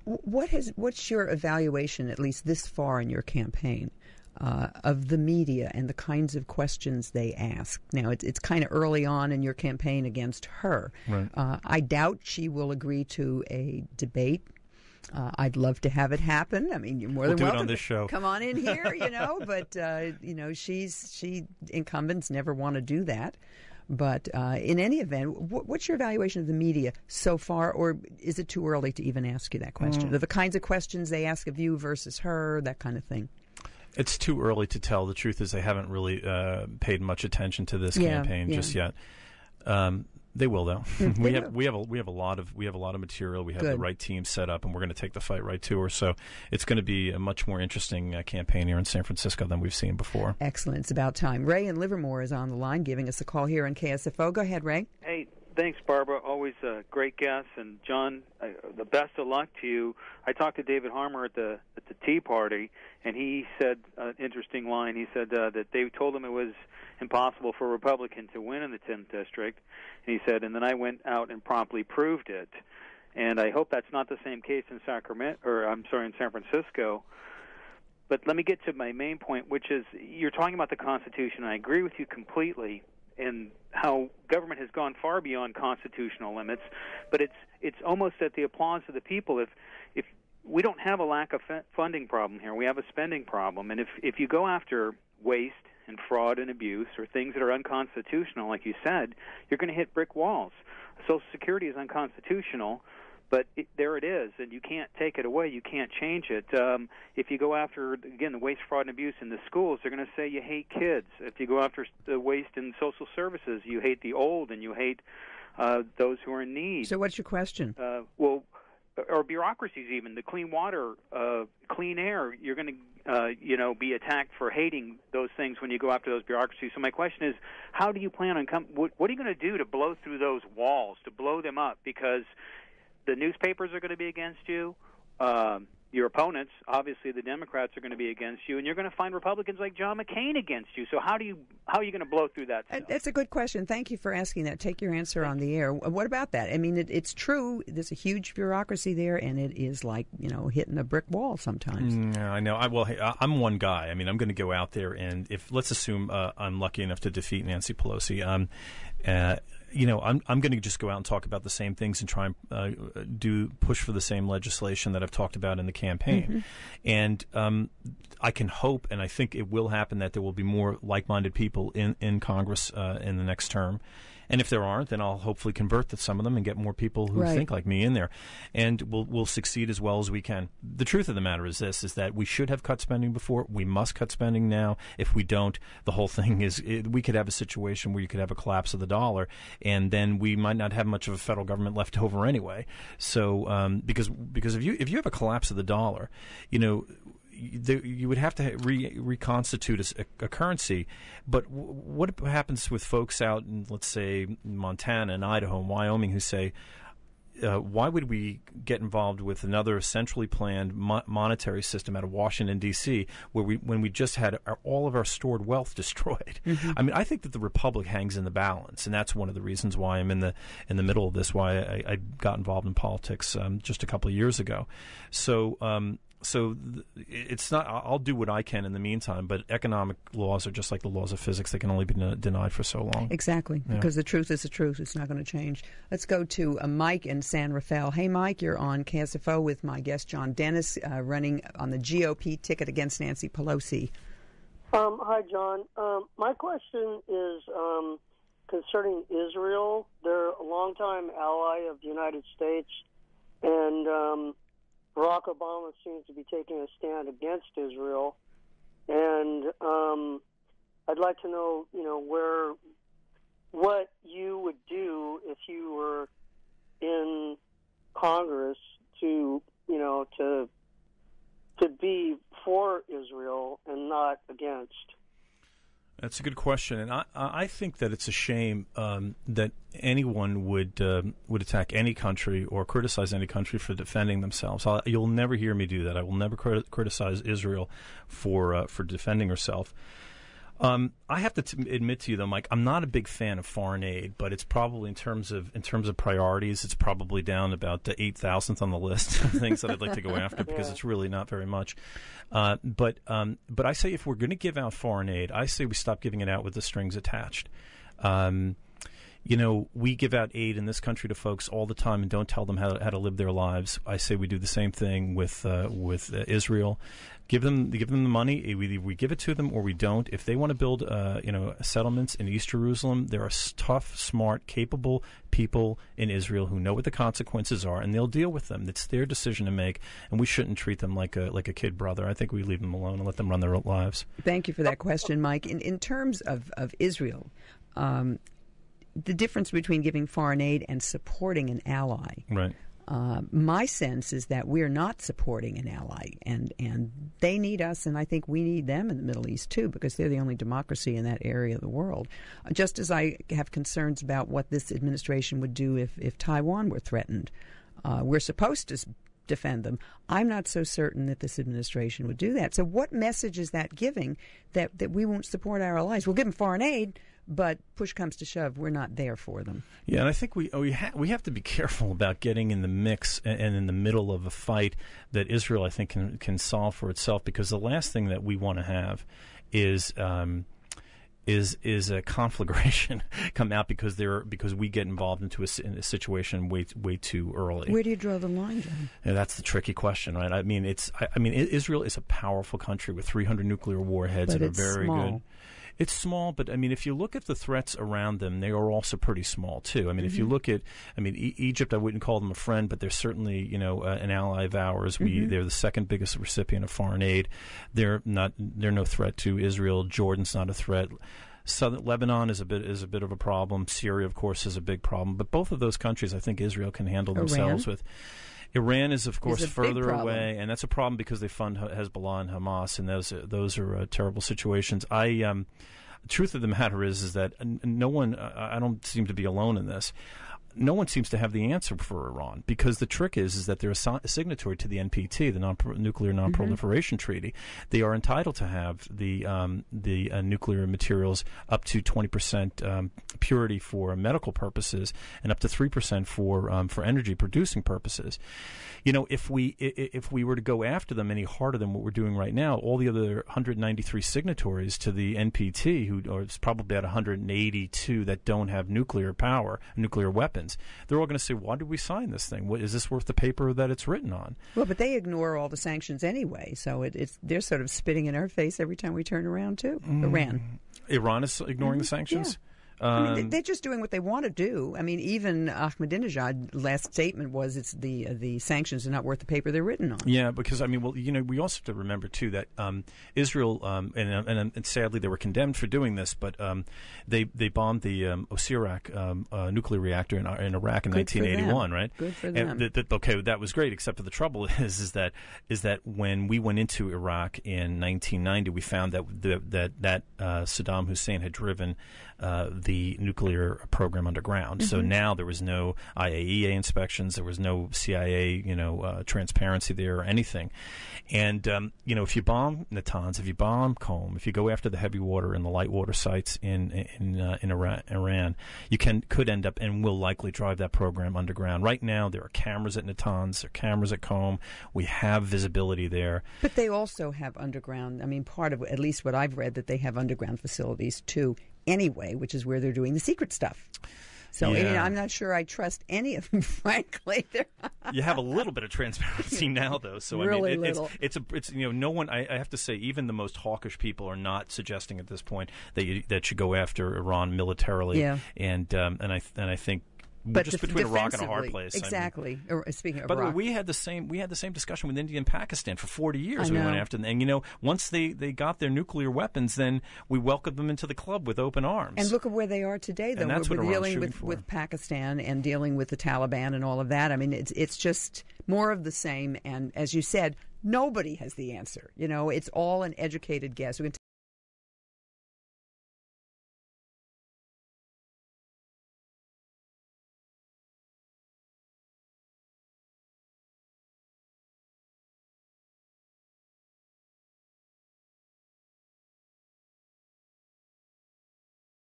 What's your evaluation, at least this far in your campaign, of the media and the kinds of questions they ask? Now, it's kind of early on in your campaign against her. Right. I doubt she will agree to a debate. I'd love to have it happen. I mean, you're more than welcome. We'll do it on this show. Come on in here, But incumbents never want to do that. But in any event, what's your evaluation of the media so far, or is it too early to even ask you that question? Are the kinds of questions they ask of you versus her, that kind of thing? It's too early to tell. The truth is, they haven't really paid much attention to this campaign just yet. They will, though. We have a lot of material. We have the right team set up, and we're going to take the fight right to her. So it's going to be a much more interesting campaign here in San Francisco than we've seen before. Excellent. It's about time. Ray in Livermore is on the line, giving us a call here on KSFO. Go ahead, Ray. Hey, thanks, Barbara. Always a great guest, and John, the best of luck to you. I talked to David Harmer at the Tea Party, and he said an interesting line. He said that they told him it was impossible for a Republican to win in the 10th district. And he said, and then I went out and promptly proved it. And I hope that's not the same case in San Francisco. But let me get to my main point, which is you're talking about the Constitution. I agree with you completely in how government has gone far beyond constitutional limits, but it's almost at the applause of the people. If we don't have a lack of funding problem here, we have a spending problem. And if you go after waste and fraud and abuse or things that are unconstitutional, like you said, you're going to hit brick walls. Social Security is unconstitutional, but there it is, and you can't take it away. You can't change it. If you go after, again, the waste, fraud, and abuse in the schools, they're going to say you hate kids. If you go after the waste in social services, you hate the old and you hate those who are in need. So what's your question? Or bureaucracies even, the clean water, clean air, you're going to, be attacked for hating those things when you go after those bureaucracies. So my question is, how do you plan on what are you going to do to blow through those walls, to blow them up? Because the newspapers are going to be against you. Your opponents, obviously the Democrats, are going to be against you, and you're going to find Republicans like John McCain against you. So how are you going to blow through that stuff? That's a good question. Thank you for asking that. Take your answer on the air. What about that? I mean, it's true. There's a huge bureaucracy there, and it is like, hitting a brick wall sometimes. Yeah, I know. I'm one guy. I mean, I'm going to go out there, and let's assume I'm lucky enough to defeat Nancy Pelosi. I'm going to just go out and talk about the same things and try and push for the same legislation that I've talked about in the campaign. Mm-hmm. And I can hope, and I think it will happen, that there will be more like-minded people in Congress in the next term. And if there aren't, then I'll hopefully convert some of them and get more people who think like me in there. And we'll succeed as well as we can. The truth of the matter is this, is that we should have cut spending before. We must cut spending now. If we don't, the whole thing is we could have a situation where you could have a collapse of the dollar, and then we might not have much of a federal government left over anyway. So because if you have a collapse of the dollar, you would have to reconstitute a currency. But what happens with folks out in, let's say, Montana and Idaho and Wyoming who say, why would we get involved with another centrally planned monetary system out of Washington, D.C., when we just had all of our stored wealth destroyed? Mm-hmm. I mean, I think that the republic hangs in the balance, and that's one of the reasons why I'm in the middle of this, why I got involved in politics just a couple of years ago. So it's not. I'll do what I can in the meantime, but economic laws are just like the laws of physics; they can only be denied for so long. Exactly, because the truth is the truth. It's not going to change. Let's go to Mike in San Rafael. Hey, Mike, you're on KSFO with my guest John Dennis, running on the GOP ticket against Nancy Pelosi. Hi, John. My question is concerning Israel. They're a longtime ally of the United States, and Barack Obama seems to be taking a stand against Israel, and I'd like to know, what you would do if you were in Congress to be for Israel and not against. That's a good question, and I think that it's a shame that anyone would attack any country or criticize any country for defending themselves. You'll never hear me do that. I will never criticize Israel for defending herself. I have to admit to you, though, Mike, I'm not a big fan of foreign aid, but it's probably in terms of priorities, it's probably down about the 8,000th on the list of things that I'd like to go after because it's really not very much. But I say if we're going to give out foreign aid, I say we stop giving it out with the strings attached. We give out aid in this country to folks all the time and don't tell them how to live their lives. I say we do the same thing with Israel. Give them the money. Either we give it to them or we don't. If they want to build, settlements in East Jerusalem, there are tough, smart, capable people in Israel who know what the consequences are, and they'll deal with them. It's their decision to make, and we shouldn't treat them like a kid brother. I think we leave them alone and let them run their lives. Thank you for that question, Mike. In terms of Israel, the difference between giving foreign aid and supporting an ally. Right. My sense is that we're not supporting an ally, and they need us, and I think we need them in the Middle East too, because they're the only democracy in that area of the world. Just as I have concerns about what this administration would do if Taiwan were threatened. We're supposed to defend them. I'm not so certain that this administration would do that. So what message is that giving that we won't support our allies? We'll give them foreign aid, but push comes to shove, we're not there for them. Yeah, and I think we have to be careful about getting in the mix and in the middle of a fight that Israel, I think, can solve for itself, because the last thing that we want to have is a conflagration come out because we get involved into a situation way too early. Where do you draw the line, John? Yeah, that's the tricky question, right? I mean, Israel is a powerful country with 300 nuclear warheads but that are it's very small. good. It's small, but I mean, if you look at the threats around them, they are also pretty small too. I mean, if you look at, Egypt, I wouldn't call them a friend, but they're certainly, an ally of ours. They're the second biggest recipient of foreign aid. They're no threat to Israel. Jordan's not a threat. Southern Lebanon is a bit of a problem. Syria, of course, is a big problem. But both of those countries, I think Israel can handle themselves with. Iran is, of course, further away, and that's a problem because they fund Hezbollah and Hamas, and those are terrible situations. Truth of the matter is that no one, I don't seem to be alone in this. No one seems to have the answer for Iran, because the trick is that they're a signatory to the NPT, the Nuclear Non-Proliferation Treaty. They are entitled to have the nuclear materials up to 20% purity for medical purposes and up to 3% for energy producing purposes. If we were to go after them any harder than what we're doing right now, all the other 193 signatories to the NPT, who are probably at 182 that don't have nuclear power, nuclear weapons, they're all going to say, why did we sign this thing? Is this worth the paper that it's written on? Well, but they ignore all the sanctions anyway, so they're sort of spitting in our face every time we turn around, too. Iran is ignoring the sanctions? Yeah. They're just doing what they want to do. I mean, even Ahmadinejad's last statement was it's the sanctions are not worth the paper they're written on. Yeah, because, we also have to remember, too, that Israel, and sadly they were condemned for doing this, but they bombed the Osirak nuclear reactor in Iraq in 1981, right? Good for them. Okay, that was great, except for the trouble is that when we went into Iraq in 1990, we found that Saddam Hussein had driven the nuclear program underground. So now there was no IAEA inspections, there was no CIA, transparency there or anything. And if you bomb Natanz, if you bomb Qom, if you go after the heavy water and the light water sites in Iran, you could end up and will likely drive that program underground. Right now, there are cameras at Natanz, there are cameras at Qom. We have visibility there. But they also have underground. I mean, part of at least what I've read that they have underground facilities too. Anyway, which is where they're doing the secret stuff. So I'm not sure I trust any of them, frankly. You have a little bit of transparency now, though. So really little. It's no one. I have to say, even the most hawkish people are not suggesting at this point that you go after Iran militarily. Yeah. And I think. We're just between a rock and a hard place. Exactly. Speaking of by the way, rock. we had the same discussion with India and Pakistan for 40 years. We went after them, and once they got their nuclear weapons, then we welcomed them into the club with open arms. And look at where they are today, though. And that's we're what dealing with Pakistan and dealing with the Taliban and all of that. I mean, it's just more of the same. And as you said, nobody has the answer. It's all an educated guess.